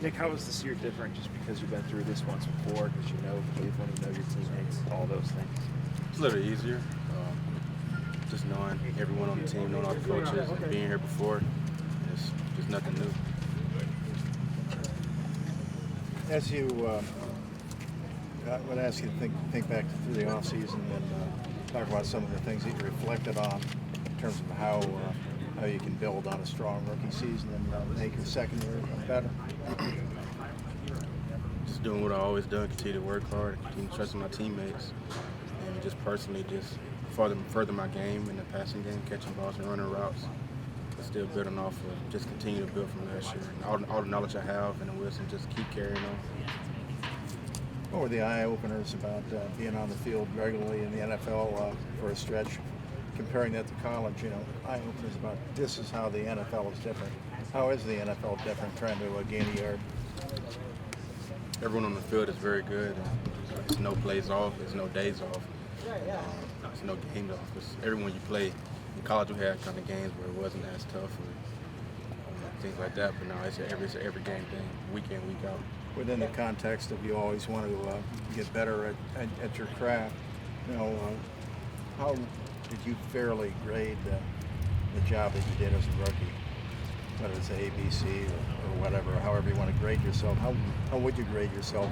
Nick, how is this year different just because you've been through this once before, because you know Cleveland, you know your teammates, all those things? It's a little easier. Just knowing everyone on the team, knowing all the coaches, and being here before, it's just nothing new. As you, I would ask you to think back through the offseason and talk about some of the things that you reflected on in terms of how you can build on a strong rookie season and make your second year better. Just doing what I always done, continue to work hard, continue to trust in my teammates, and just personally just further my game in the passing game, catching balls and running routes. But still building off of, just continue to build from last year. And all the knowledge I have and the wisdom, just keep carrying on. What were the eye-openers about being on the field regularly in the NFL for a stretch, comparing that to college? You know, eye-openers about this is how the NFL is different. How is the NFL different trying to gain a yard? Everyone on the field is very good. There's no plays off. There's no days off. There's no games off. It's everyone you play. In college, we had kind of games where it wasn't as tough or things like that. But now it's an every game thing, week in, week out. Within the context of you always want to get better at your craft, you know, how did you fairly grade the job that you did as a rookie? Whether it's A, B, C, or whatever, however you want to grade yourself, how would you grade yourself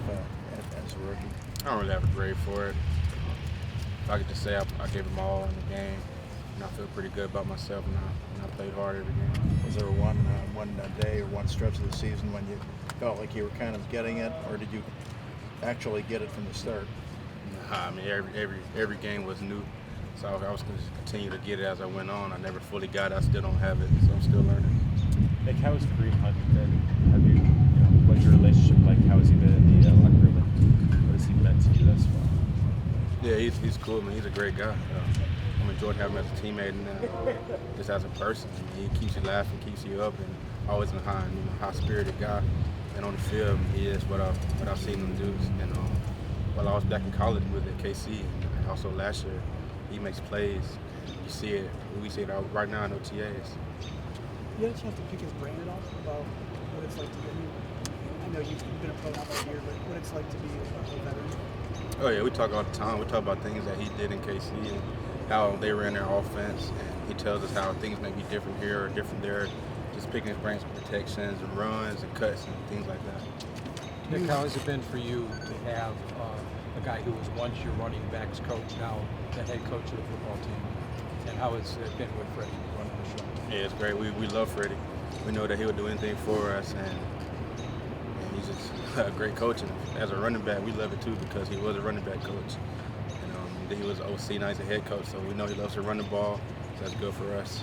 as a rookie? I don't really have a grade for it. I could just say I gave them all in the game, and I feel pretty good about myself now. And I played hard every game. Was there one day or one stretch of the season when you felt like you were kind of getting it, or did you actually get it from the start? Nah, I mean, every game was new, so I was going to continue to get it as I went on. I never fully got it. I still don't have it, so I'm still learning. Nick, how has Kareem Hunt been? Have you, what's your relationship like? How has he been in the locker room, and what has he meant to you thus far? Yeah, he's cool, man. He's a great guy. I'm enjoying having him as a teammate and just as a person. I mean, he keeps you laughing, keeps you up, and always behind, high-spirited guy. And on the field, he is what I've seen him do. And while I was back in college with at KC, and also last year, he makes plays. You see it. We see it right now in OTAs. You had a chance to pick his brain at all about what it's like to be? I know you've been a pro now for a year, but what it's like to be a veteran? Oh yeah, we talk all the time. We talk about things that he did in KC and how they ran their offense, and he tells us how things may be different here or different there. Just picking his brains for protections and runs and cuts and things like that. Nick, how has it been for you to have a guy who was once your running backs coach, now the head coach of the football team? And how has it been with Freddie running the show? Yeah, it's great. We love Freddie. We know that he'll do anything for us, and he's just a great coach. And as a running back, we love it too because he was a running back coach. And then he was OC, now he's a head coach, so we know he loves to run the ball, so that's good for us.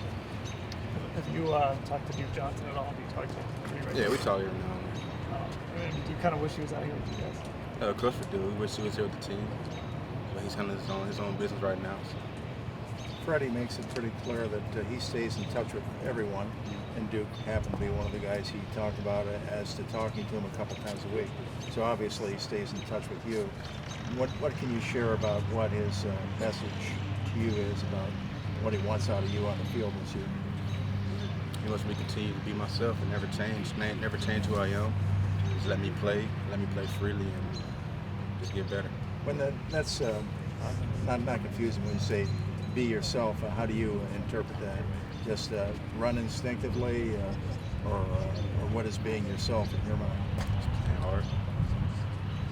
Have you talked to Duke Johnson at all? Have you talked to him? Yeah, we talk every now and then. Do you kind of wish he was out here with you guys? Of course we do. We wish he was here with the team, but he's handling his own business right now. So. Freddie makes it pretty clear that he stays in touch with everyone, and Duke happened to be one of the guys he talked about as to talking to him a couple times a week. So obviously he stays in touch with you. What can you share about what his message to you is about what he wants out of you on the field this year? He wants me to continue to be myself and never change who I am. Just let me play freely, and just get better. When that's not confusing when you say be yourself. How do you interpret that? Just run instinctively, or what is being yourself in your mind? It's hard.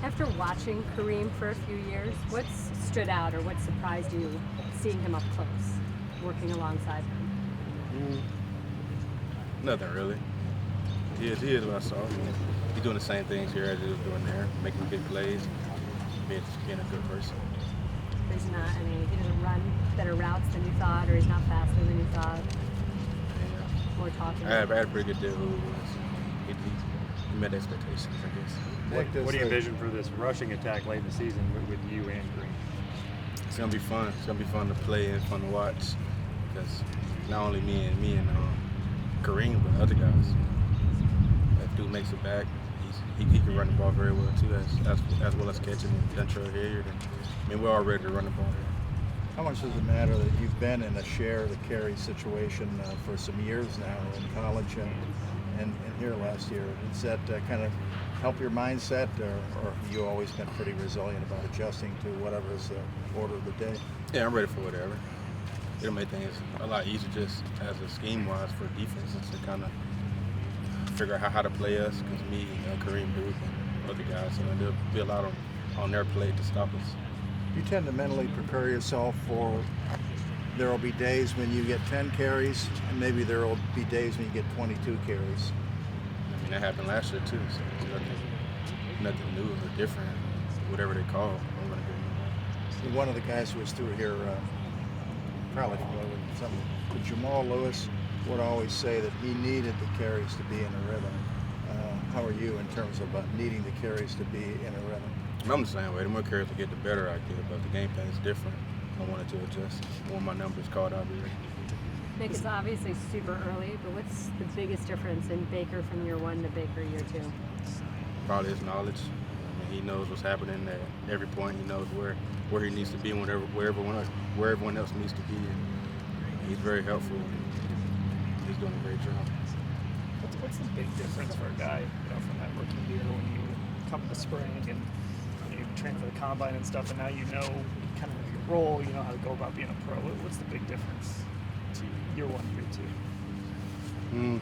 After watching Kareem for a few years, what's stood out or what surprised you seeing him up close, working alongside him? Nothing really. He is what I saw. He's doing the same things here as he was doing there, making big plays, being a good person. There's not, he doesn't run better routes than you thought, or he's not faster than you thought. Yeah. More talking. I had a pretty good deal who he was. He met expectations, I guess. What do you envision for this rushing attack late in the season with you and Green? It's gonna be fun. It's gonna be fun to play and fun to watch because not only me and Kareem, but other guys. If dude makes it back, he can run the ball very well too, as well as catching and Dontrell Hilliard. We're all ready to run the ball. How much does it matter that you've been in a share the carry situation for some years now in college? and here last year. Does that kind of help your mindset, or have you always been pretty resilient about adjusting to whatever is the order of the day? Yeah, I'm ready for whatever. It'll make things a lot easier just as a scheme-wise for defenses to kind of figure out how to play us, because me, Kareem Duke, and other guys, there'll be a lot on their plate to stop us. You tend to mentally prepare yourself for there will be days when you get 10 carries, and maybe there will be days when you get 22 carries. I mean, that happened last year too, so nothing new or different. Whatever they call, I'm going to do. One of the guys who was through here, probably with something, but Jamal Lewis would always say that he needed the carries to be in a rhythm. How are you in terms of needing the carries to be in a rhythm? I'm the same way. The more carries I get, the better I get, but the game plan is different. I wanted to adjust. When my numbers called, I'll be ready. Nick, it's obviously super early, but what's the biggest difference in Baker from year 1 to Baker year 2? Probably his knowledge. I mean, he knows what's happening at every point. He knows where he needs to be, where everyone else needs to be. And he's very helpful. He's doing a great job. What's the big difference for a guy, from that rookie year when you come to spring and you train for the combine and stuff, and now you know kind of your role, you know how to go about being a pro? What's the big difference to year 1, year 2?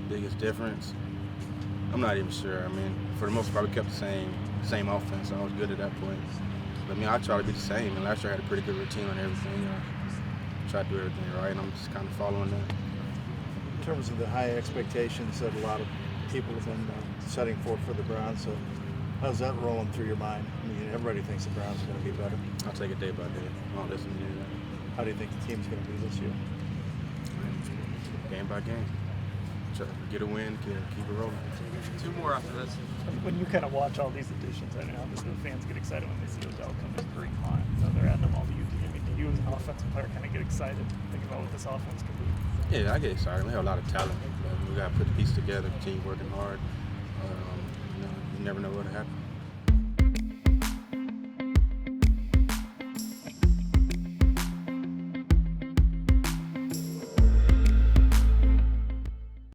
Biggest difference? I'm not even sure. I mean, for the most part, we kept the same offense. So I was good at that point. But I try to be the same. And last year I had a pretty good routine on everything. Try to do everything right, and I'm just kind of following that. In terms of the high expectations that a lot of people have been setting forth for the Browns, so how's that rolling through your mind? I mean, everybody thinks the Browns are going to be better. I'll take it day by day. I don't listen to you. How do you think the team's going to be this year? Game by game. Try to get a win, keep it rolling. 2 more after this. When you kind of watch all these additions, I know the fans get excited when they see Odell come in, Kareem Hunt, they're adding them all to you. I mean, do you as an offensive player kind of get excited, think about what this offense can be? Yeah, I get excited. We have a lot of talent. We got to put the pieces together, continue working hard. You never know what'll happen.